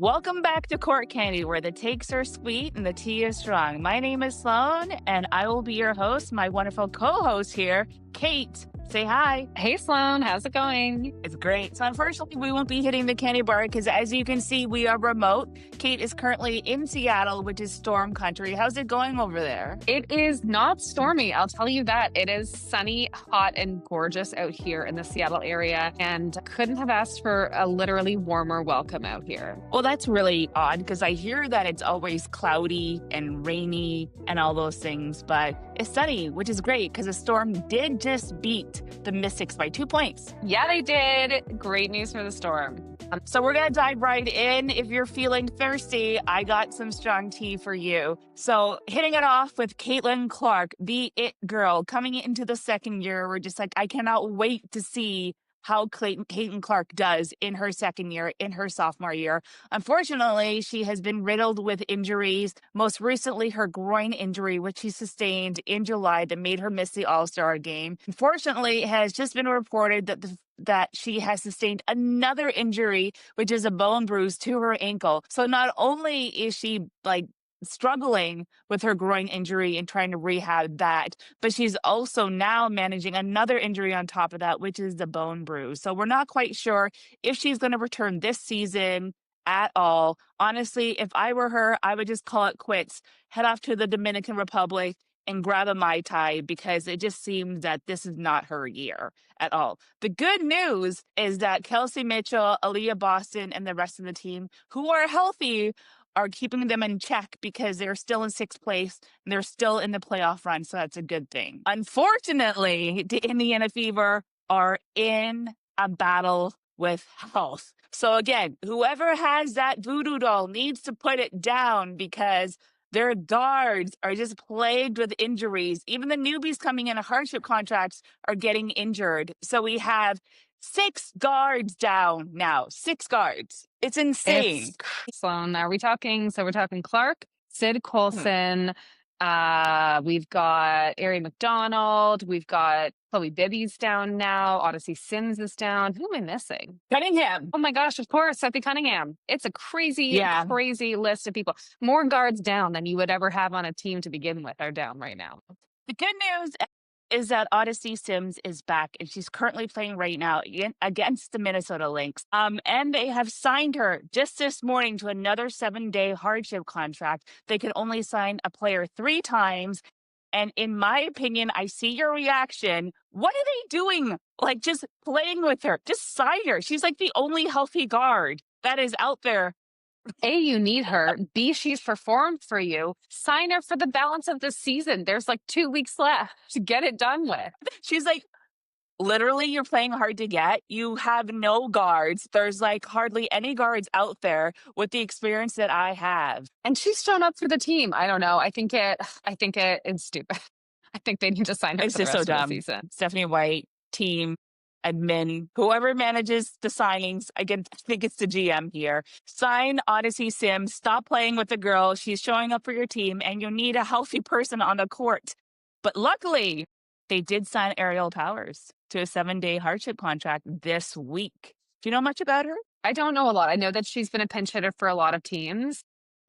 Welcome back to Court Candy, where the takes are sweet and the tea is strong. My name is Sloan, and I will be your host. My wonderful co-host here, Kate. Say hi. Hey, Sloan. How's it going? It's great. So unfortunately, we won't be hitting the candy bar because as you can see, we are remote. Kate is currently in Seattle, which is storm country. How's it going over there? It is not stormy. I'll tell you that. It is sunny, hot, and gorgeous out here in the Seattle area, and couldn't have asked for a literally warmer welcome out here. Well, that's really odd because I hear that it's always cloudy and rainy and all those things, but it's sunny, which is great because the storm did just beat the Mystics by 2 points. Yeah, they did. Great news for the storm. So we're going to dive right in. If you're feeling thirsty, I got some strong tea for you. So hitting it off with Caitlin Clark, the it girl, coming into the second year. We're just like, I cannot wait to see how Caitlin Clark does in her second year, in her sophomore year. Unfortunately, she has been riddled with injuries, most recently her groin injury, which she sustained in July that made her miss the All-Star game. Unfortunately, it has just been reported that she has sustained another injury, which is a bone bruise to her ankle. So not only is she struggling with her groin injury and trying to rehab that, but she's also now managing another injury on top of that, which is the bone bruise. So we're not quite sure if she's going to return this season at all. Honestly, if I were her, I would just call it quits, head off to the Dominican Republic and grab a Mai Tai because it just seems that this is not her year at all. The good news is that Kelsey Mitchell, Aaliyah Boston, and the rest of the team who are healthy are keeping them in check because they're still in sixth place and they're still in the playoff run. So that's a good thing. Unfortunately, the Indiana Fever are in a battle with health. So again, whoever has that voodoo doll needs to put it down because their guards are just plagued with injuries. Even the newbies coming in hardship contracts are getting injured. So we have 6 guards down now. 6 guards. It's insane. Sloan, are we talking? So we're talking Clark, Sid Colson. We've got Ari McDonald. We've got Chloe Bibby's down now. Odyssey Sims is down. Who am I missing? Cunningham. Oh my gosh, of course, Sophie Cunningham. It's a crazy list of people. More guards down than you would ever have on a team to begin with are down right now. The good news is that Odyssey Sims is back, and she's currently playing right now against the Minnesota Lynx. And they have signed her just this morning to another 7-day hardship contract. They can only sign a player 3 times. And in my opinion, I see your reaction. What are they doing? Like just playing with her. Just sign her. She's like the only healthy guard that is out there. A, you need her. B, she's performed for you. Sign her for the balance of the season. There's like 2 weeks left to get it done with. She's like, literally, you're playing hard to get. You have no guards. There's like hardly any guards out there with the experience that I have. And she's shown up for the team. I don't know. I think it is stupid. I think they need to sign her It's for the just rest so of dumb. the season. Stephanie White, team, admin, whoever manages the signings, again, I think it's the GM here. Sign Odyssey Sims. Stop playing with the girl. She's showing up for your team, and you need a healthy person on the court. But luckily, they did sign Ariel Powers to a 7-day hardship contract this week. Do you know much about her? I don't know a lot. I know that she's been a pinch hitter for a lot of teams,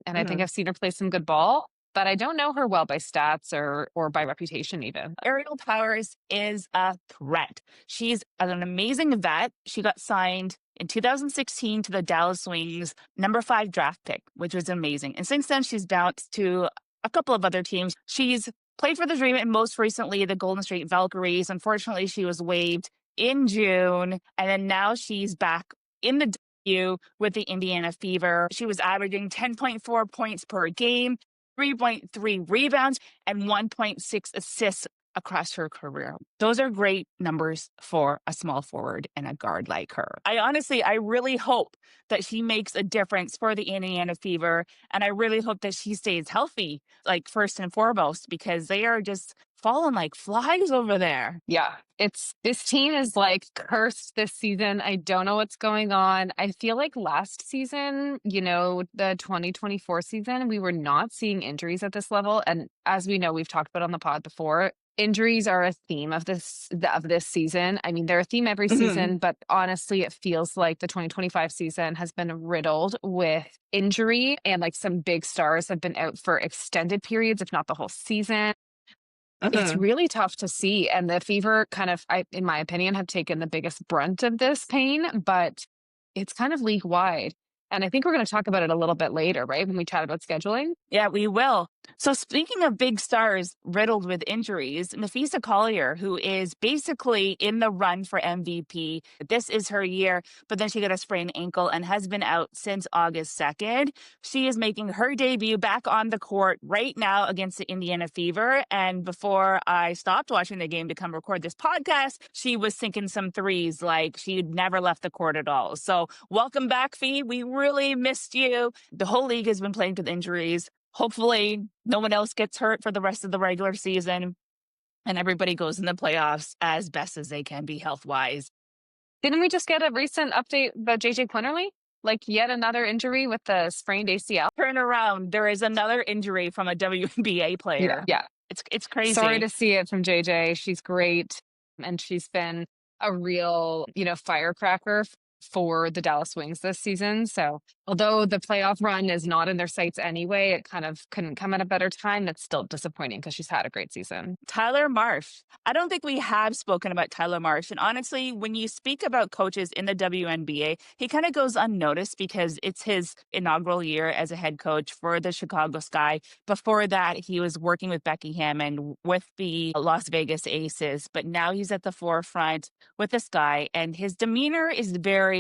and I think I've seen her play some good ball. But I don't know her well by stats or by reputation even. Ariel Powers is a threat. She's an amazing vet. She got signed in 2016 to the Dallas Wings, number 5 draft pick, which was amazing. And since then, she's bounced to a couple of other teams. She's played for the Dream and most recently the Golden State Valkyries. Unfortunately, she was waived in June. And then now she's back in the W with the Indiana Fever. She was averaging 10.4 points per game, 3.3 rebounds, and 1.6 assists across her career. Those are great numbers for a small forward and a guard like her. I really hope that she makes a difference for the Indiana Fever, and I really hope that she stays healthy, like first and foremost, because they are just falling like flies over there. Yeah, this team is like cursed this season. I don't know what's going on. I feel like last season, the 2024 season, we were not seeing injuries at this level. And as we know, we've talked about on the pod before, Injuries are a theme of this season. I mean, they're a theme every Mhm. season, but honestly, it feels like the 2025 season has been riddled with injury, and like some big stars have been out for extended periods, if not the whole season. It's Mhm. really tough to see, and the Fever kind of, in my opinion, have taken the biggest brunt of this pain, but it's kind of league wide. And I think we're going to talk about it a little bit later, right? When we chat about scheduling. Yeah, we will. So, speaking of big stars riddled with injuries, Nafisa Collier, who is basically in the run for MVP, this is her year, but then she got a sprained ankle and has been out since August 2nd. She is making her debut back on the court right now against the Indiana Fever. And before I stopped watching the game to come record this podcast, she was sinking some threes like she had never left the court at all. So, welcome back, Fee. We really missed you. The whole league has been playing with injuries. Hopefully, no one else gets hurt for the rest of the regular season and everybody goes in the playoffs as best as they can be health wise. Didn't we just get a recent update about JJ Quinterly? Like yet another injury with the sprained ACL? Turn around. There is another injury from a WNBA Yeah. player. Yeah. It's Sorry crazy. to see it from JJ. She's great. And she's been a real, firecracker for the Dallas Wings this season. So although the playoff run is not in their sights anyway, it kind of couldn't come at a better time. That's still disappointing because she's had a great season. Tyler Marsh. I don't think we have spoken about Tyler Marsh. And honestly, when you speak about coaches in the WNBA, he kind of goes unnoticed because it's his inaugural year as a head coach for the Chicago Sky. Before that, he was working with Becky Hammond with the Las Vegas Aces, but now he's at the forefront with the Sky, and his demeanor is very.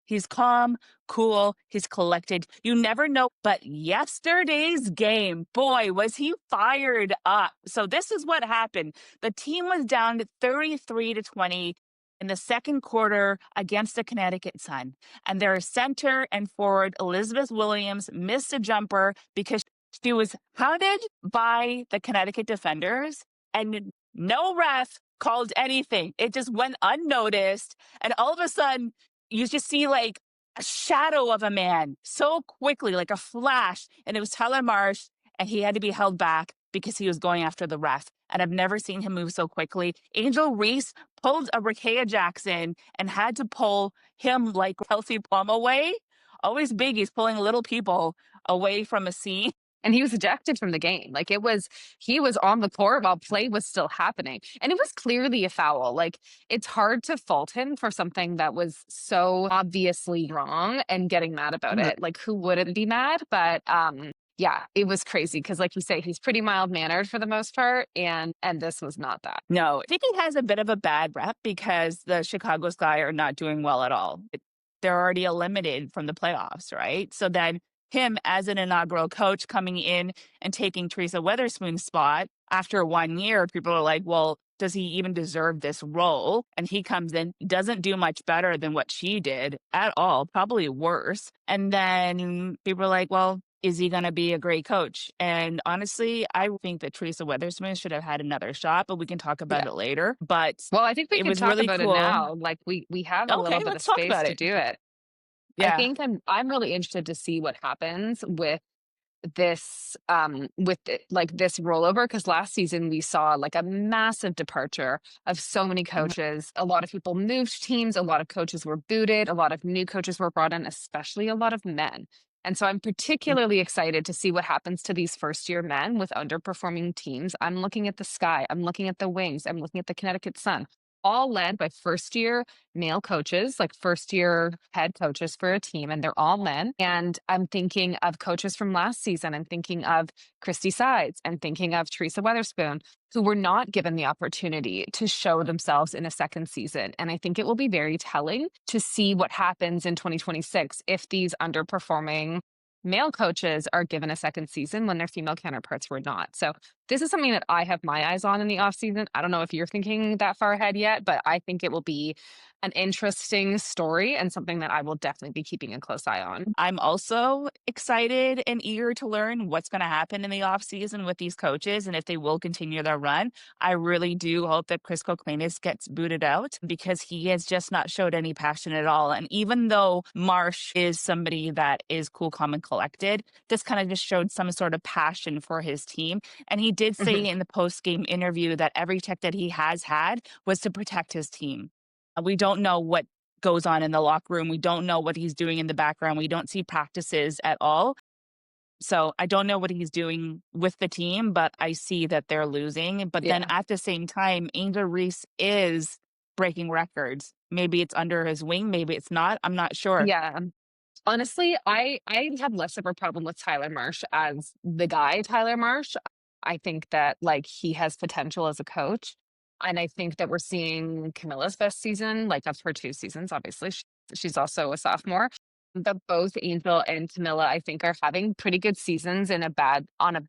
He's calm, cool, he's collected. You never know. But yesterday's game, boy, was he fired up. So this is what happened. The team was down 33-20 in the second quarter against the Connecticut Sun. And their center and forward, Elizabeth Williams, missed a jumper because she was hounded by the Connecticut defenders, and no ref called anything. It just went unnoticed. And all of a sudden, you just see like a shadow of a man so quickly, like a flash. And it was Tyler Marsh, and he had to be held back because he was going after the ref. And I've never seen him move so quickly. Angel Reese pulled a Rakea Jackson and had to pull him like Kelsey Plum away. Always big. He's pulling little people away from a scene. And he was ejected from the game. Like he was on the court while play was still happening. And it was clearly a foul. Like it's hard to fault him for something that was so obviously wrong and getting mad about it. Like who wouldn't be mad? But yeah, it was crazy because like you say, he's pretty mild mannered for the most part. And this was not that. No, I think he has a bit of a bad rep because the Chicago Sky are not doing well at all. They're already eliminated from the playoffs, right? So then him as an inaugural coach coming in and taking Teresa Weatherspoon's spot after 1 year, people are like, well, does he even deserve this role? And he comes in, doesn't do much better than what she did at all, probably worse. And then people are like, well, is he going to be a great coach? And honestly, I think that Teresa Weatherspoon should have had another shot, but we can talk about Yeah. it later. But Well, I think we it can was talk really about it cool. now. Like we have a Okay, little bit of let's talk space about to it. do it. I Yeah. think I'm really interested to see what happens with this like this rollover, because last season we saw like a massive departure of so many Mhm. coaches. A lot of people moved teams, a lot of coaches were booted, a lot of new coaches were brought in, especially a lot of men. And so I'm particularly excited to see what happens to these first year men with underperforming teams. I'm looking at the Sky, I'm looking at the Wings, I'm looking at the Connecticut Sun, all led by first year male coaches, like first year head coaches for a team, and they're all men. And I'm thinking of coaches from last season. I'm thinking of Christy Sides. I'm thinking of Teresa Weatherspoon, who were not given the opportunity to show themselves in a second season. And I think it will be very telling to see what happens in 2026 if these underperforming male coaches are given a second season when their female counterparts were not. So this is something that I have my eyes on in the off season. I don't know if you're thinking that far ahead yet, but I think it will be an interesting story and something that I will definitely be keeping a close eye on. I'm also excited and eager to learn what's going to happen in the offseason with these coaches and if they will continue their run. I really do hope that Chris Koklainis gets booted out because he has just not showed any passion at all. And even though Marsh is somebody that is cool, calm, and collected, this kind of just showed some sort of passion for his team. And he did say Mhm. in the post-game interview that every check that he has had was to protect his team. We don't know what goes on in the locker room. We don't know what he's doing in the background. We don't see practices at all. So I don't know what he's doing with the team, but I see that they're losing. But then Yeah. at the same time, Angel Reese is breaking records. Maybe it's under his wing, maybe it's not. I'm not sure. Yeah. Honestly, I have less of a problem with Tyler Marsh as the guy Tyler Marsh. I think that like he has potential as a coach. And I think that we're seeing Camilla's best season, like of her 2 seasons, obviously. She's also a sophomore. But both Angel and Camilla, I think, are having pretty good seasons in a bad on a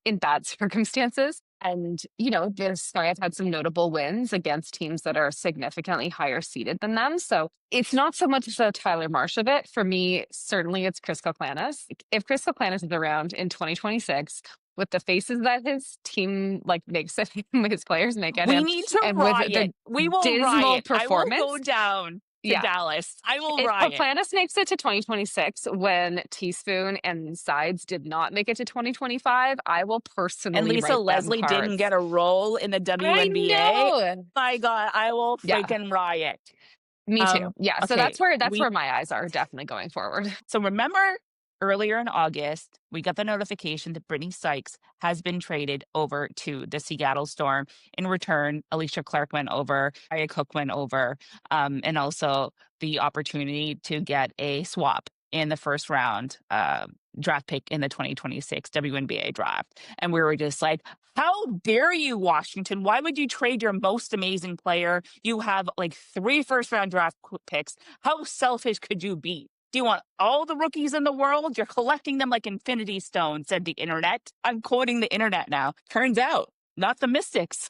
in bad circumstances. And, this guy have had some notable wins against teams that are significantly higher seeded than them. So it's not so much the Tyler Marsh of it. For me, certainly it's Chris Koklanis. If Chris Koklanis is around in 2026, with the faces that his team like makes at him, his players make at We him, need to and with riot. the We will dismal riot. I will go performance, down to yeah. Dallas. I will If riot. Koklanis makes it to 2026 when Teaspoon and Sides did not make it to 2025, I will And personally Lisa write them Leslie didn't cards. get a role in the I WNBA. know. My God, I will Yeah, freaking riot. me too. Yeah, so Okay, that's we where my eyes are definitely going forward. so remember earlier in August, we got the notification that Brittany Sykes has been traded over to the Seattle Storm. In return, Alicia Clark went over, Aya Cook went over, and also the opportunity to get a swap in the first round draft pick in the 2026 WNBA draft. And we were just like, how dare you, Washington? Why would you trade your most amazing player? You have like 3 first round draft picks. How selfish could you be? Do you want all the rookies in the world? You're collecting them like infinity stones, said the internet. I'm quoting the internet now. Turns out, not the Mystics.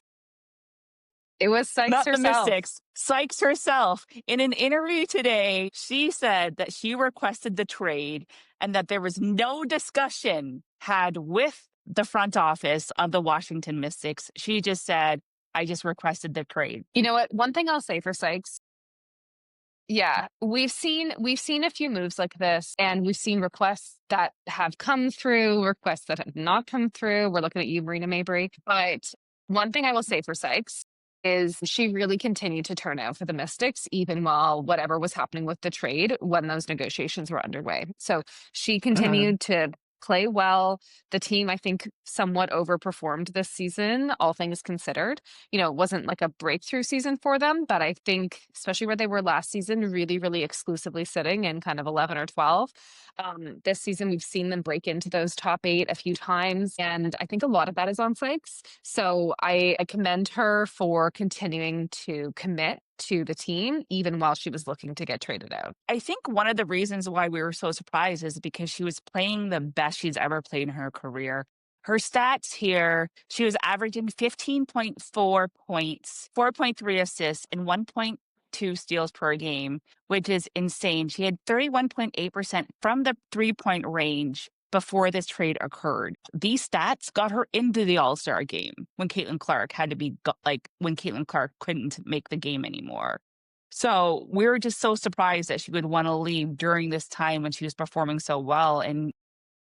It was Sykes Not the herself. Mystics. Sykes herself. In an interview today, she said that she requested the trade and that there was no discussion had with the front office of the Washington Mystics. She just said, I just requested the trade. You know what? One thing I'll say for Sykes, yeah, we've seen a few moves like this, and we've seen requests that have come through, requests that have not come through. We're looking at you, Marina Mabry. But one thing I will say for Sykes is she really continued to turn out for the Mystics, even while whatever was happening with the trade when those negotiations were underway. So she continued to play well. The team, I think, somewhat overperformed this season, all things considered. It wasn't like a breakthrough season for them, but I think, especially where they were last season, really, really exclusively sitting in kind of 11 or 12. This season, we've seen them break into those top 8 a few times, and I think a lot of that is on Sykes. So I commend her for continuing to commit to the team, even while she was looking to get traded out. I think one of the reasons why we were so surprised is because she was playing the best she's ever played in her career. Her stats here, she was averaging 15.4 points, 4.3 assists, and 1.2 steals per game, which is insane. She had 31.8% from the 3-point range before this trade occurred. These stats got her into the All-Star game when Caitlin Clark had to be when Caitlin Clark couldn't make the game anymore. So we were just so surprised that she would want to leave during this time when she was performing so well and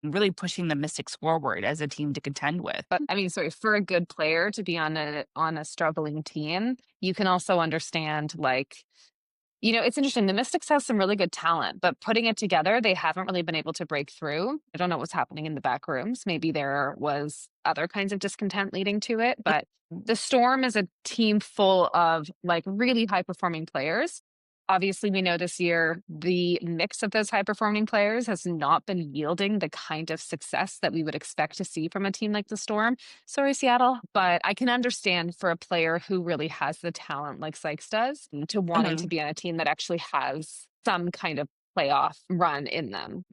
really pushing the Mystics forward as a team to contend with. But I mean, sorry, for a good player to be on a struggling team, you can also understand like it's interesting. The Mystics have some really good talent, but putting it together, they haven't really been able to break through. I don't know what's happening in the back rooms. Maybe there was other kinds of discontent leading to it, but the Storm is a team full of like really high performing players. Obviously, we know this year the mix of those high performing players has not been yielding the kind of success that we would expect to see from a team like the Storm. Sorry, Seattle, but I can understand for a player who really has the talent like Sykes does to wanting to be on a team that actually has some kind of playoff run in them.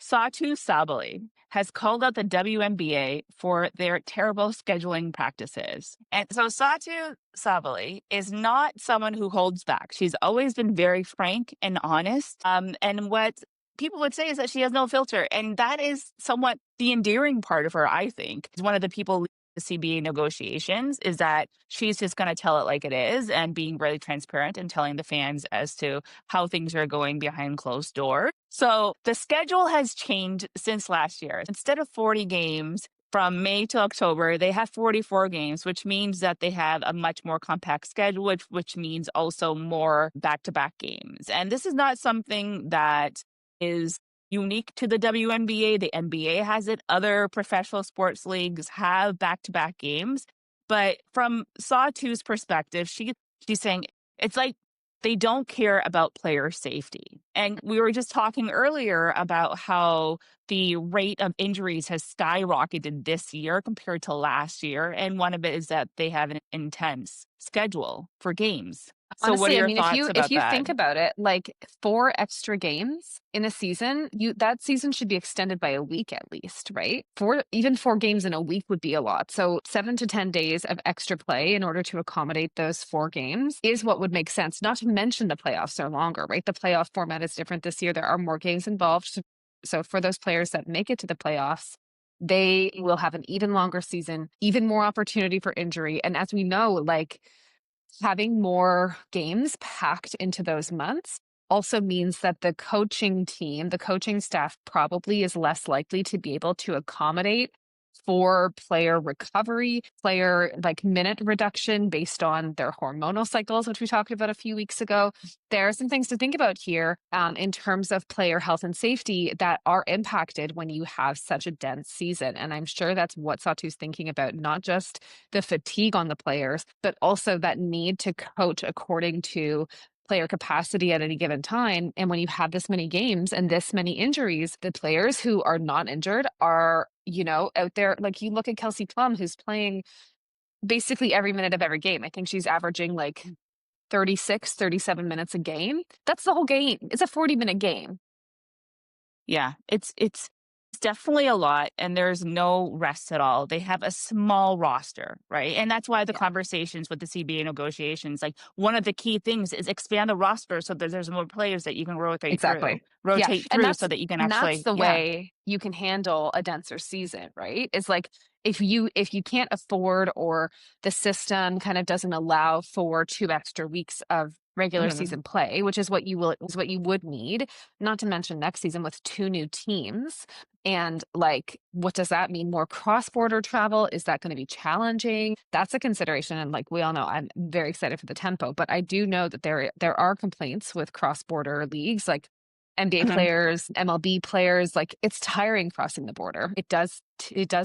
Satu Sabali has called out the WNBA for their terrible scheduling practices. And so Satu Sabali is not someone who holds back. She's always been very frank and honest. And what people would say is that she has no filter. And that is somewhat the endearing part of her, I think. One of the people the CBA negotiations is that she's just going to tell it like it is and being really transparent and telling the fans as to how things are going behind closed doors. So the schedule has changed since last year. Instead of 40 games, from May to October, they have 44 games, which means that they have a much more compact schedule, which means also more back to back games. And this is not something that is unique to the WNBA. The NBA has it. Other professional sports leagues have back to back games. But from Sawtooth's perspective, she's saying it's like they don't care about player safety. And we were just talking earlier about how the rate of injuries has skyrocketed this year compared to last year. And one of it is that they have an intense schedule for games. So what are Honestly, I your mean, if thoughts you about that? think about it, like 4 extra games in a season, that season should be extended by a week at least, right? Even 4 games in a week would be a lot. So 7 to 10 days of extra play in order to accommodate those 4 games is what would make sense. Not to mention the playoffs are longer, right? The playoff format is different this year. There are more games involved. So for those players that make it to the playoffs, they will have an even longer season, even more opportunity for injury. And as we know, like having more games packed into those months also means that the coaching team, the coaching staff probably is less likely to be able to accommodate for player recovery, player like minute reduction based on their hormonal cycles, which we talked about a few weeks ago. There are some things to think about here in terms of player health and safety that are impacted when you have such a dense season. And I'm sure that's what Satu's thinking about, not just the fatigue on the players, but also that need to coach according to player capacity at any given time. And when you have this many games and this many injuries, the players who are not injured are, out there. Like you look at Kelsey Plum, who's playing basically every minute of every game. I think she's averaging like 36, 37 minutes a game. That's the whole game. It's a 40-minute game. Yeah, it's definitely a lot, and there's no rest at all. They have a small roster, right? And that's why the Yeah, conversations with the CBA negotiations, like one of the key things is expand the roster so that there's more players that you can exactly. Yeah. rotate And through so that you can that's actually, the yeah. way you can handle a denser season, right? It's like if you can't afford or the system kind of doesn't allow for 2 extra weeks of regular Mhm. season play, which is what you would need, not to mention next season with 2 new teams. And like, what does that mean? More cross-border travel? Is that going to be challenging? That's a consideration. And like we all know, I'm very excited for the tempo, but I do know that there are complaints with cross-border leagues, like NBA Mhm. players, MLB players, like it's tiring crossing the border. It does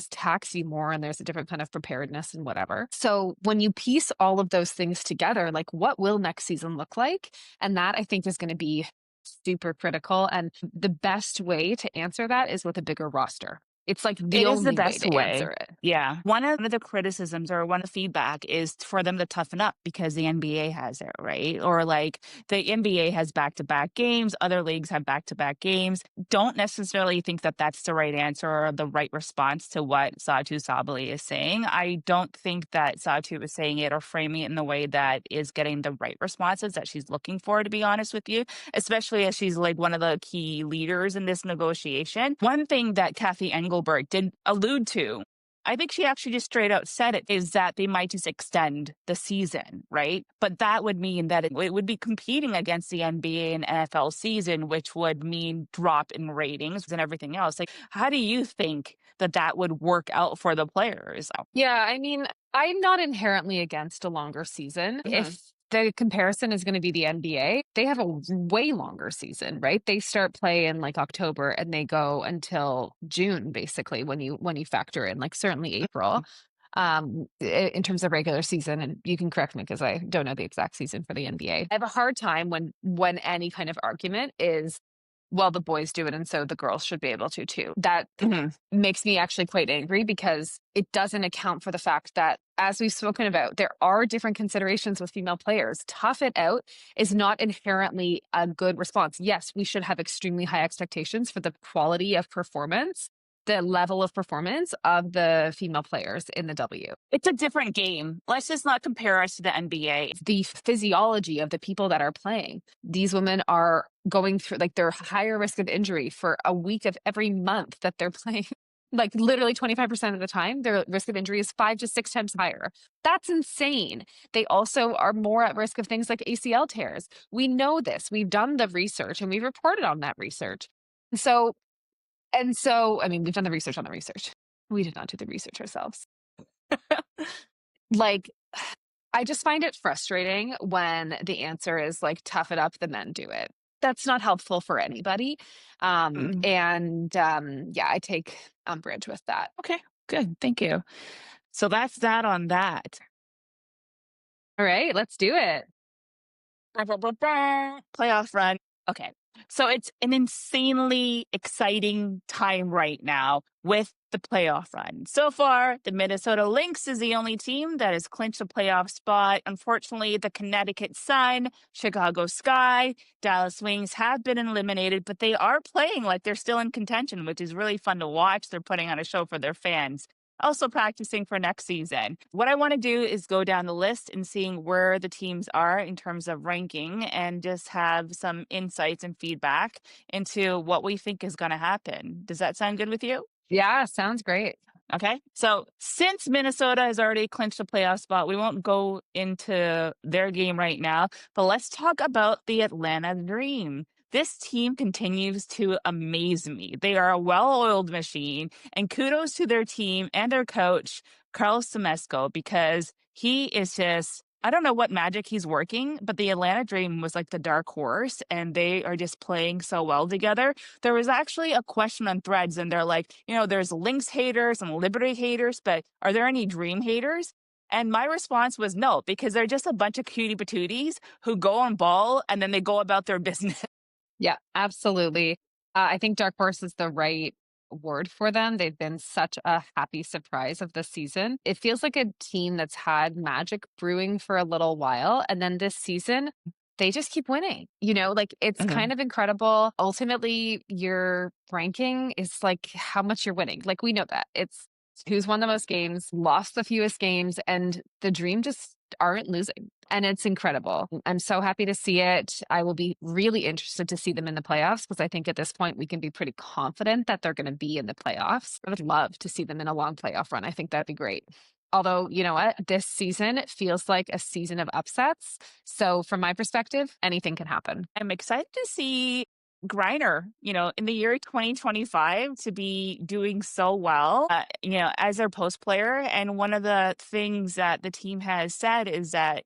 tax you more, and there's a different kind of preparedness and whatever. So when you piece all of those things together, like what will next season look like? And that I think is going to be super critical. And the best way to answer that is with a bigger roster. It's like the It is the only way best to way. answer it. Yeah. One of the criticisms or one of the feedback is for them to toughen up because the NBA has it, right? Or like the NBA has back to back games, other leagues have back to back games. Don't necessarily think that that's the right answer or the right response to what Satu Sabali is saying. I don't think that Satu is saying it or framing it in the way that is getting the right responses that she's looking for, to be honest with you, especially as she's like one of the key leaders in this negotiation. One thing that Kathy Engelberg did allude to, I think she actually just straight out said it, is that they might just extend the season, right? But that would mean that it would be competing against the NBA and NFL season, which would mean drop in ratings and everything else. Like, how do you think that that would work out for the players? Yeah, I mean, I'm not inherently against a longer season. Mhm. If the comparison is going to be the NBA, they have a way longer season, right? They start play in like October and they go until June, basically, when you factor in like certainly April, in terms of regular season. And you can correct me because I don't know the exact season for the NBA. I have a hard time when any kind of argument is, well, the boys do it and so the girls should be able to too. That Mhm. makes me actually quite angry because it doesn't account for the fact that, as we've spoken about, there are different considerations with female players. Tough it out is not inherently a good response. Yes, we should have extremely high expectations for the quality of performance, the level of performance of the female players in the W. It's a different game. Let's just not compare us to the NBA. The physiology of the people that are playing. These women are going through, like, they're higher risk of injury for a week of every month that they're playing. Like literally 25% of the time, their risk of injury is 5 to 6 times higher. That's insane. They also are more at risk of things like ACL tears. We know this. We've done the research and we've reported on that research. And so, I mean, we've done the research on the research. We did not do the research ourselves. Like, I just find it frustrating when the answer is like, tough it up, the men do it. That's not helpful for anybody. Mm. Yeah, I take umbrage with that. Okay, good. Thank you. So that's that on that. All right, let's do it. Playoff run. Okay. So it's an insanely exciting time right now with the playoff run. So far, the Minnesota Lynx is the only team that has clinched a playoff spot. Unfortunately, the Connecticut Sun, Chicago Sky, Dallas Wings have been eliminated, but they are playing like they're still in contention, which is really fun to watch. They're putting on a show for their fans. Also practicing for next season. What I want to do is go down the list and seeing where the teams are in terms of ranking and just have some insights and feedback into what we think is going to happen. Does that sound good with you? Yeah, sounds great. Okay. So since Minnesota has already clinched a playoff spot, we won't go into their game right now, but let's talk about the Atlanta Dream. This team continues to amaze me. They are a well-oiled machine, and kudos to their team and their coach, Carlos Semesco, because he is just, I don't know what magic he's working, but the Atlanta Dream was like the dark horse, and they are just playing so well together. There was actually a question on Threads, and they're like, there's Lynx haters and Liberty haters, but are there any Dream haters? And my response was no, because they're just a bunch of cutie patooties who go on ball and then they go about their business. Yeah, absolutely. I think dark horse is the right word for them. They've been such a happy surprise of the season. It feels like a team that's had magic brewing for a little while. And then this season, they just keep winning. Like it's kind of incredible. Ultimately, your ranking is like how much you're winning. Like we know that. It's who's won the most games, lost the fewest games, and the Dream just aren't losing. And it's incredible. I'm so happy to see it. I will be really interested to see them in the playoffs because I think at this point we can be pretty confident that they're going to be in the playoffs. I would love to see them in a long playoff run. I think that'd be great. Although, you know what? This season it feels like a season of upsets. So from my perspective, anything can happen. I'm excited to see Griner, in the year 2025 to be doing so well, as their post player. And one of the things that the team has said is that,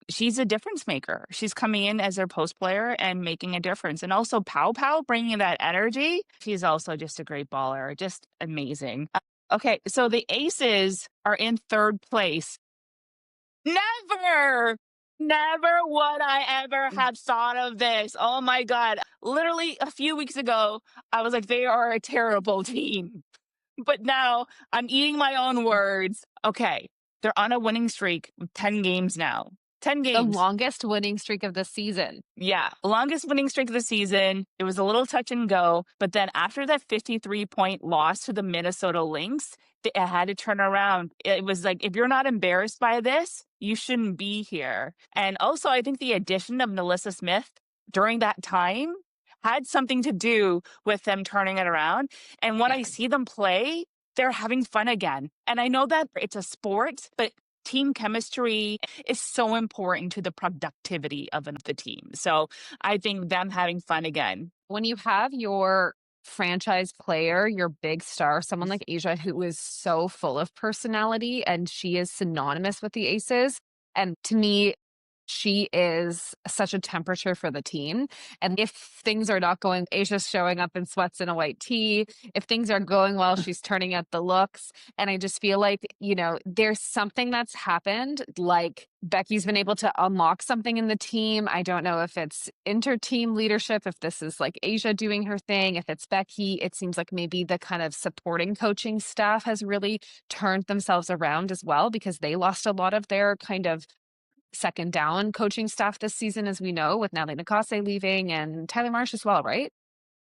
she's a difference maker. She's coming in as their post player and making a difference. And also Pow Pow bringing that energy. She's also just a great baller, just amazing. Okay, so the Aces are in third place. Never would I ever have thought of this. Oh my God. Literally a few weeks ago, I was like, they are a terrible team. But now I'm eating my own words. Okay. They're on a winning streak with 10 games now. 10 The games. longest winning streak of the season. Yeah. Longest winning streak of the season. It was a little touch and go. But then after that 53-point loss to the Minnesota Lynx, it had to turn around. It was like, if you're not embarrassed by this, you shouldn't be here. And also, I think the addition of Melissa Smith during that time had something to do with them turning it around. And when I see them play, they're having fun again. And I know that it's a sport, but team chemistry is so important to the productivity of the team. So I think them having fun again. When you have your franchise player, your big star, someone like Asia, who is so full of personality and she is synonymous with the Aces. And to me, she is such a temperature for the team. And if things are not going, Asia's showing up in sweats and a white tee. If things are going well, she's turning out the looks. And I just feel like, there's something that's happened. Like Becky's been able to unlock something in the team. I don't know if it's inter-team leadership, if this is like Asia doing her thing, if it's Becky. It seems like maybe the kind of supporting coaching staff has really turned themselves around as well because they lost a lot of their kind of second down coaching staff this season, as we know, with Natalie Nakase leaving and Tyler Marsh as well, right?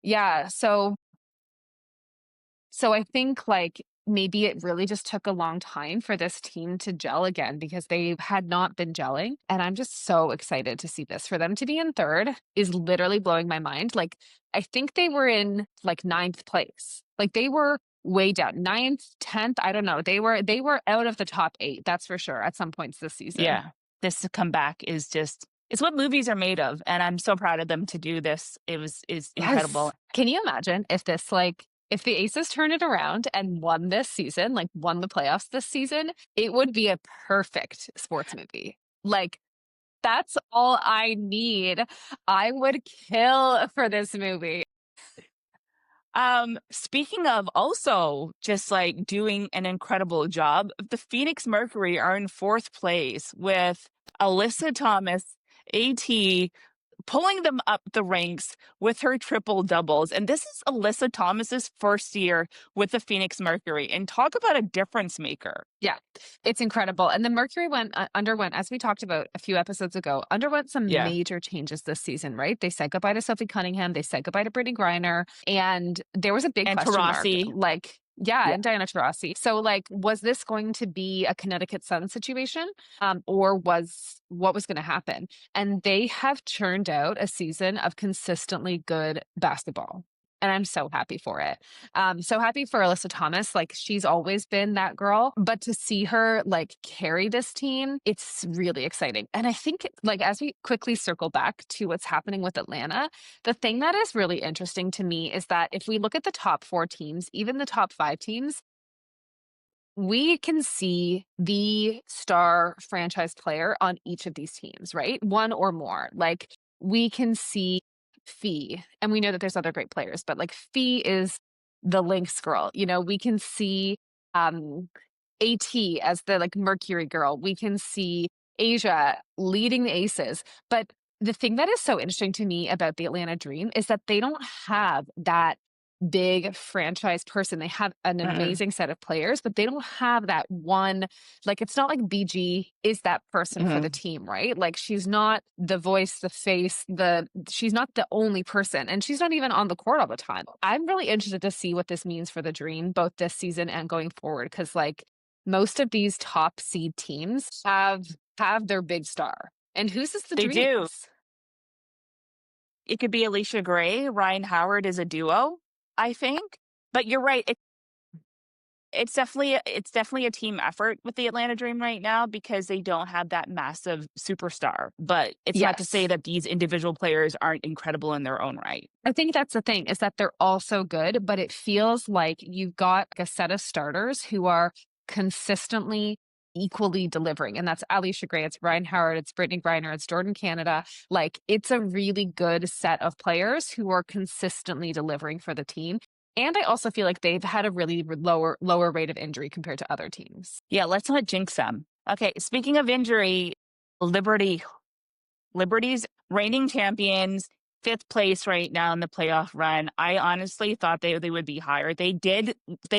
Yeah. So I think like maybe it really just took a long time for this team to gel again because they had not been gelling. And I'm just so excited to see this. For them to be in third is literally blowing my mind. Like, I think they were in like 9th place. Like they were way down, 9th, 10th. I don't know. They were out of the top 8. That's for sure at some points this season. Yeah. This comeback is just, it's what movies are made of. And I'm so proud of them to do this. Is incredible. Yes. Can you imagine if if the Aces turn it around and won this season, like won the playoffs this season, it would be a perfect sports movie. Like, that's all I need. I would kill for this movie. Speaking of also just like doing an incredible job, the Phoenix Mercury are in fourth place with Alyssa Thomas, AT, pulling them up the ranks with her triple doubles. And this is Alyssa Thomas's first year with the Phoenix Mercury. And talk about a difference maker. Yeah, it's incredible. And the Mercury underwent, as we talked about a few episodes ago, underwent some Yeah. major changes this season, right? They said goodbye to Sophie Cunningham. They said goodbye to Brittany Griner. And there was a big And question mark. Taurasi. Like, yeah, and Diana Taurasi. So, like, was this going to be a Connecticut Sun situation, or what was going to happen? And they have churned out a season of consistently good basketball. And I'm so happy for it. So happy for Alyssa Thomas. Like, she's always been that girl, but to see her like carry this team, it's really exciting. And I think, like, as we quickly circle back to what's happening with Atlanta, the thing that is really interesting to me is that if we look at the top 4 teams, even the top 5 teams, we can see the star franchise player on each of these teams, right? One or more. Like, we can see Fee, and we know that there's other great players, but like Fee is the Lynx girl. You know, we can see AT as the like Mercury girl. We can see Asia leading the Aces. But the thing that is so interesting to me about the Atlanta Dream is that they don't have that big franchise person. They have an amazing set of players, but they don't have that one, like, it's not like BG is that person for the team, right? Like, she's not the voice, the face, she's not the only person, and she's not even on the court all the time. I'm really interested to see what this means for the Dream, both this season and going forward, because like most of these top seed teams have their big star. And who's is the They do. Dreams? It could be Alicia Gray, Ryan Howard is a duo, I think. But you're right. It's definitely a team effort with the Atlanta Dream right now because they don't have that massive superstar. But it's not to say that these individual players aren't incredible in their own right. I think that's the thing, is that they're all so good, but it feels like you've got a set of starters who are consistently equally delivering. And that's Alicia Gray, it's Ryan Howard, it's Brittany Griner, it's Jordan Canada. Like, it's a really good set of players who are consistently delivering for the team. And I also feel like they've had a really lower rate of injury compared to other teams. Yeah, let's not jinx them. Okay, speaking of injury, Liberty's reigning champions, 5th place right now in the playoff run. I honestly thought they would be higher. They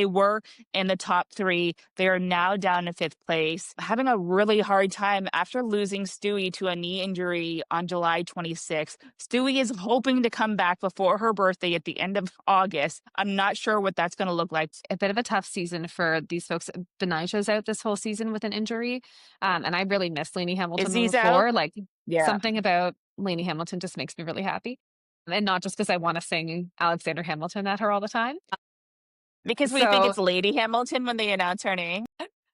were in the top 3. They are now down to 5th place, having a really hard time after losing Stewie to a knee injury on July 26th. Stewie is hoping to come back before her birthday at the end of August. I'm not sure what that's going to look like. A bit of a tough season for these folks. Benaja's out this whole season with an injury. And I really miss Lainey Hamilton on the floor. Like, something about Lainey Hamilton just makes me really happy. And not just because I want to sing Alexander Hamilton at her all the time. Because we think it's Lady Hamilton when they announce her name.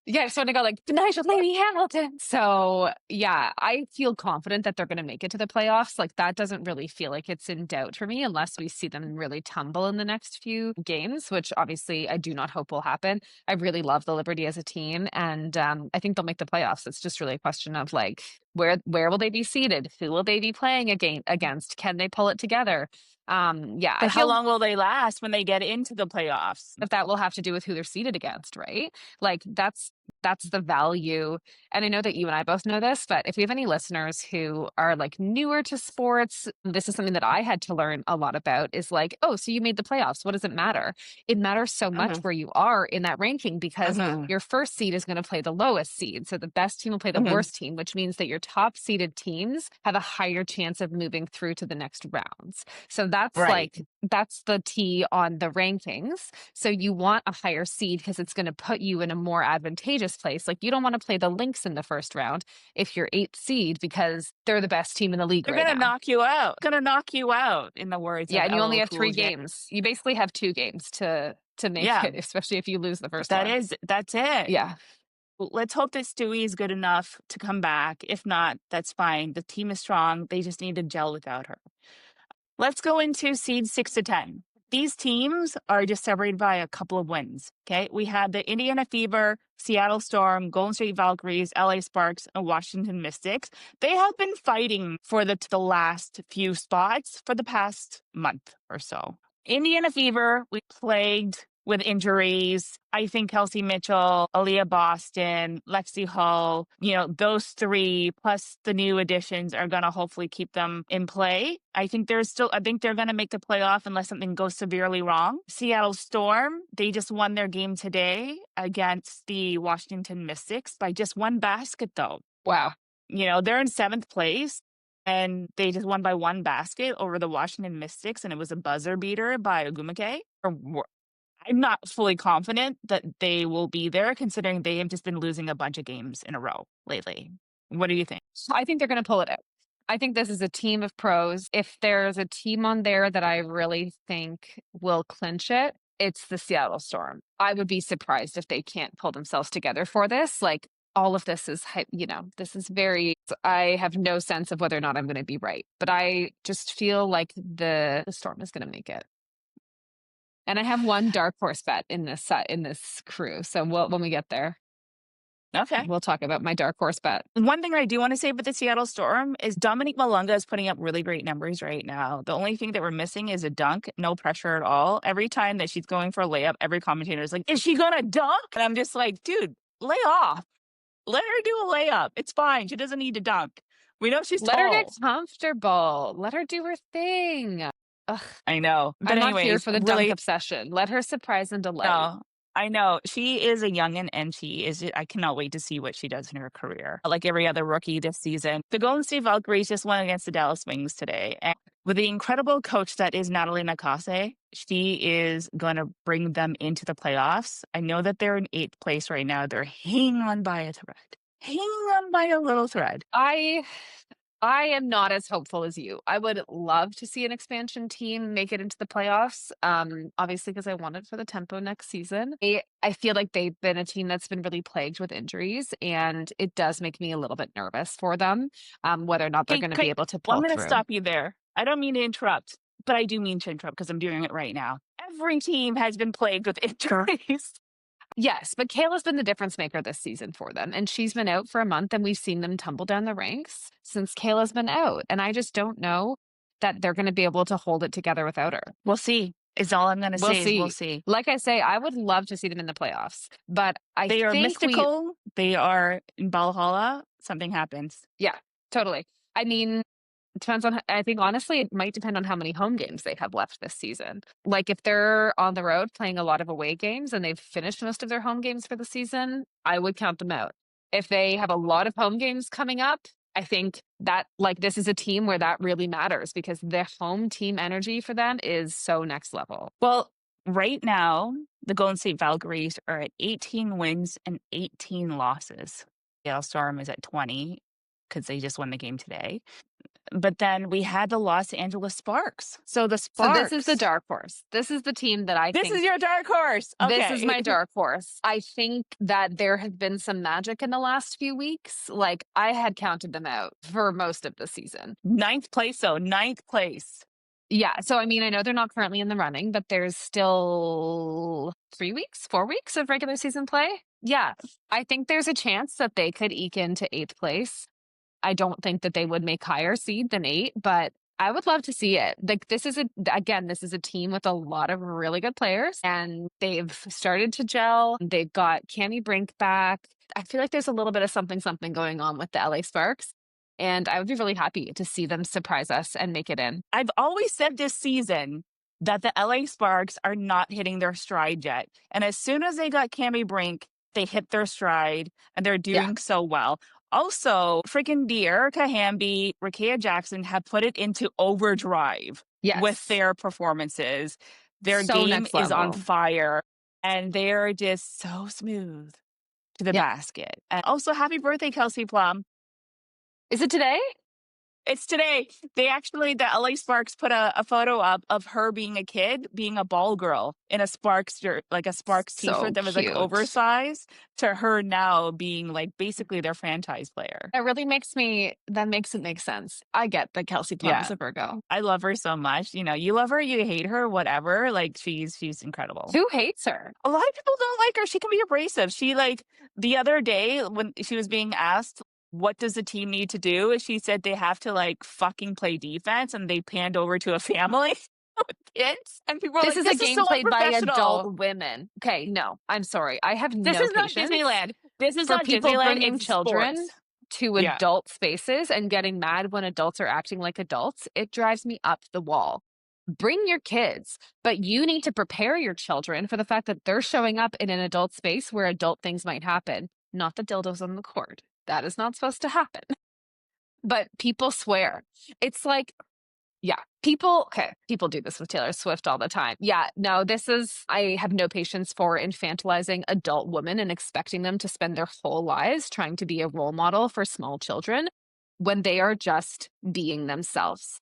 Yeah, I just want to go like, Benaja, Lady Hamilton. So yeah, I feel confident that they're going to make it to the playoffs. Like, that doesn't really feel like it's in doubt for me unless we see them really tumble in the next few games, which obviously I do not hope will happen. I really love the Liberty as a team, and I think they'll make the playoffs. It's just really a question of like, where will they be seated? Who will they be playing against? Can they pull it together? Yeah. But how long will they last when they get into the playoffs? If that will have to do with who they're seated against, right? Like, that's the value. And I know that you and I both know this, but if we have any listeners who are like newer to sports, this is something that I had to learn a lot about, is like, oh, so you made the playoffs. What does it matter? It matters so much where you are in that ranking, because your first seed is going to play the lowest seed. So the best team will play the worst team, which means that your top seeded teams have a higher chance of moving through to the next rounds. So that's that's the T on the rankings. So you want a higher seed because it's going to put you in a more advantageous place. Like, you don't want to play the Lynx in the first round if you're 8th seed because they're the best team in the league. They're going to knock you out. Going to knock you out, in the words. Yeah, of and you only have Cool 3 J. games. You basically have 2 games to make it, especially if you lose the first one. That's it. Yeah. Let's hope that Stewie is good enough to come back. If not, that's fine. The team is strong. They just need to gel without her. Let's go into seeds 6 to 10. These teams are just separated by a couple of wins. Okay. We had the Indiana Fever, Seattle Storm, Golden State Valkyries, LA Sparks, and Washington Mystics. They have been fighting for the last few spots for the past month or so. Indiana Fever, we plagued with injuries. I think Kelsey Mitchell, Aaliyah Boston, Lexi Hull, those three plus the new additions are going to hopefully keep them in play. I think they're going to make the playoff unless something goes severely wrong. Seattle Storm, they just won their game today against the Washington Mystics by just one basket though. Wow. They're in 7th place. And they just won by one basket over the Washington Mystics, and it was a buzzer beater by Ogumake. I'm not fully confident that they will be there, considering they have just been losing a bunch of games in a row lately. What do you think? I think they're going to pull it out. I think this is a team of pros. If there's a team on there that I really think will clinch it, it's the Seattle Storm. I would be surprised if they can't pull themselves together for this. Like, all of this is, this is I have no sense of whether or not I'm going to be right, but I just feel like the Storm is going to make it. And I have one dark horse bet in this crew. So when we get there, okay, we'll talk about my dark horse bet. One thing I do want to say about the Seattle Storm is Dominique Malunga is putting up really great numbers right now. The only thing that we're missing is a dunk, no pressure at all. Every time that she's going for a layup, every commentator is like, is she going to dunk? And I'm just like, dude, lay off. Let her do a layup. It's fine. She doesn't need to dunk. We know she's Let tall. her get comfortable. Let her do her thing. Ugh. I know. But I'm anyways, not here for the dunk obsession. Let her surprise and delight. No, I know. She is a youngin', and I cannot wait to see what she does in her career. Like every other rookie this season. The Golden State Valkyries just won against the Dallas Wings today. And with the incredible coach that is Natalie Nakase, she is going to bring them into the playoffs. I know that they're in 8th place right now. They're hanging on by a thread. Hanging on by a little thread. I am not as hopeful as you. I would love to see an expansion team make it into the playoffs. Obviously, because I want it for the tempo next season. I feel like they've been a team that's been really plagued with injuries, and it does make me a little bit nervous for them, whether or not they're going to be able to pull I'm through. going to stop you there. I don't mean to interrupt, but I do mean to interrupt because I'm doing it right now. Every team has been plagued with injuries. Yes, but Kayla's been the difference maker this season for them. And she's been out for a month, and we've seen them tumble down the ranks since Kayla's been out. And I just don't know that they're going to be able to hold it together without her. We'll see. Is all I'm going to say. We'll see. Like I say, I would love to see them in the playoffs, but they are mystical. They are in Valhalla. Something happens. Yeah, totally. I mean, it depends on, I think honestly, it might depend on how many home games they have left this season. Like if they're on the road playing a lot of away games and they've finished most of their home games for the season, I would count them out. If they have a lot of home games coming up, I think that this is a team where that really matters because the home team energy for them is so next level. Well, right now, the Golden State Valkyries are at 18 wins and 18 losses. Seattle Storm is at 20 because they just won the game today. But then we had the Los Angeles Sparks. So the Sparks. So this is the dark horse. This is the team that I think. This is your dark horse. Okay. This is my dark horse. I think that there has been some magic in the last few weeks. Like I had counted them out for most of the season. 9th place, though. 9th place. Yeah. So, I mean, I know they're not currently in the running, but there's still 4 weeks of regular season play. Yeah. I think there's a chance that they could eke into 8th place. I don't think that they would make higher seed than 8, but I would love to see it. Like this is a team with a lot of really good players and they've started to gel. They've got Cammie Brink back. I feel like there's a little bit of something going on with the LA Sparks. And I would be really happy to see them surprise us and make it in. I've always said this season that the LA Sparks are not hitting their stride yet. And as soon as they got Cammie Brink, they hit their stride and they're doing so well. Also, freaking De'Erica Hamby, Rakea Jackson have put it into overdrive with their performances. Their game is on fire and they're just so smooth to the basket. And also, happy birthday, Kelsey Plum. Is it today? It's today. The LA Sparks put a photo up of her being a kid, being a ball girl in a Sparks shirt, like a Sparks So t-shirt that was like cute. oversized, to her now being like basically their franchise player. That really makes it make sense. I get that Kelsey Plum is Yeah. a Virgo. I love her so much. You know, you love her, you hate her, whatever. Like she's incredible. Who hates her? A lot of people don't like her. She can be abrasive. She like the other day when she was being asked what does the team need to do, she said they have to like fucking play defense, and they panned over to a family with kids, and people were This like, is a "This is game so played by unprofessional." adult women. Okay, no, I'm sorry. I have This no is not patience Disneyland. This is for not people Disneyland. bringing It's children sports. to Yeah. adult spaces and getting mad when adults are acting like adults. It drives me up the wall. Bring your kids, but you need to prepare your children for the fact that they're showing up in an adult space where adult things might happen, not the dildos on the court. That is not supposed to happen. But people swear. It's like, yeah, people do this with Taylor Swift all the time. Yeah, no, I have no patience for infantilizing adult women and expecting them to spend their whole lives trying to be a role model for small children when they are just being themselves.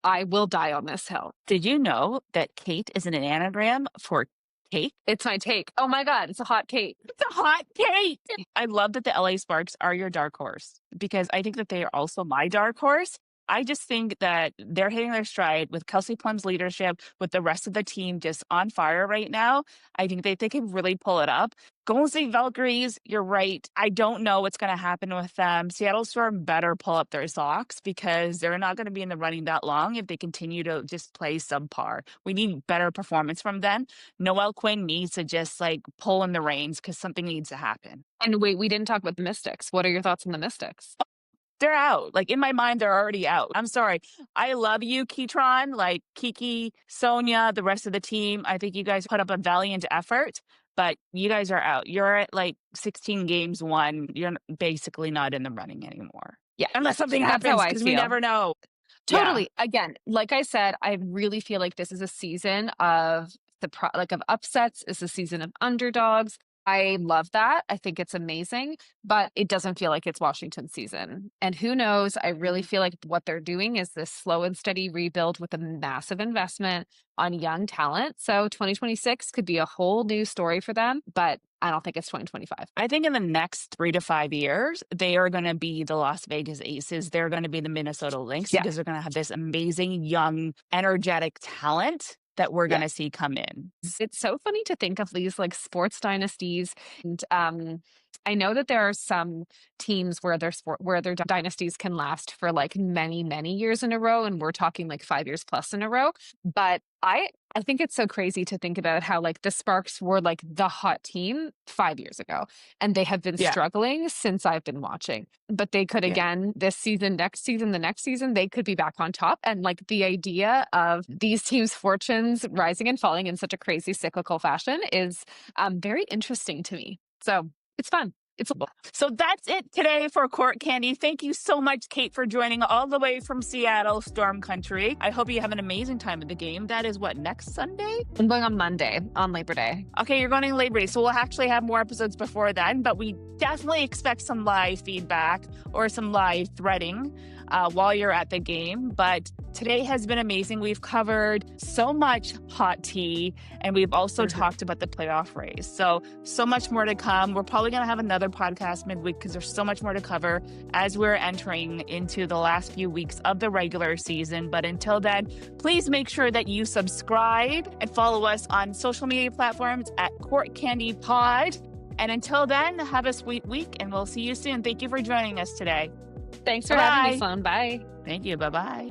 I will die on this hill. Did you know that Kate is an anagram for cake? It's my take. Oh my God, it's a hot cake. It's a hot cake. I love that the LA Sparks are your dark horse, because I think that they are also my dark horse. I just think that they're hitting their stride with Kelsey Plum's leadership, with the rest of the team just on fire right now. I think they can really pull it up. Golden State Valkyries, you're right. I don't know what's going to happen with them. Seattle Storm better pull up their socks, because they're not going to be in the running that long if they continue to just play subpar. We need better performance from them. Noelle Quinn needs to just like pull in the reins, because something needs to happen. And wait, we didn't talk about the Mystics. What are your thoughts on the Mystics? They're out. Like in my mind, they're already out. I'm sorry. I love you, Keytron, like Kiki, Sonia, the rest of the team. I think you guys put up a valiant effort, but you guys are out. You're at like 16 games won. You're basically not in the running anymore. Yeah, Unless something that's how happens, I because we feel. never know. Totally. Again, like I said, I really feel like this is a season of of upsets. It's a season of underdogs. I love that. I think it's amazing, but it doesn't feel like it's Washington season. And who knows? I really feel like what they're doing is this slow and steady rebuild with a massive investment on young talent. So 2026 could be a whole new story for them, but I don't think it's 2025. I think in the next 3 to 5 years, they are going to be the Las Vegas Aces. They're going to be the Minnesota Lynx, because they're going to have this amazing, young, energetic talent that we're going to see come in. It's so funny to think of these like sports dynasties. And I know that there are some teams where their dynasties can last for like many, many years in a row. And we're talking like 5 years plus in a row. But I think it's so crazy to think about how like the Sparks were like the hot team 5 years ago, and they have been struggling since I've been watching. But they could again this season, next season, the next season, they could be back on top. And like the idea of these teams' fortunes rising and falling in such a crazy cyclical fashion is very interesting to me. So it's fun. So that's it today for Court Candy. Thank you so much, Kate, for joining all the way from Seattle, Storm Country. I hope you have an amazing time at the game. That is what, next Sunday? I'm going on Monday, on Labor Day. Okay, you're going on Labor Day. So we'll actually have more episodes before then, but we definitely expect some live feedback or some live threading while you're at the game. But today has been amazing. We've covered so much hot tea, and we've also talked about the playoff race. So much more to come. We're probably going to have another podcast midweek, because there's so much more to cover as we're entering into the last few weeks of the regular season. But until then, please make sure that you subscribe and follow us on social media platforms at Court Candy Pod. And until then, have a sweet week, and we'll see you soon. Thank you for joining us today. Thanks for having me, Sloan. Bye. Thank you. Bye-bye.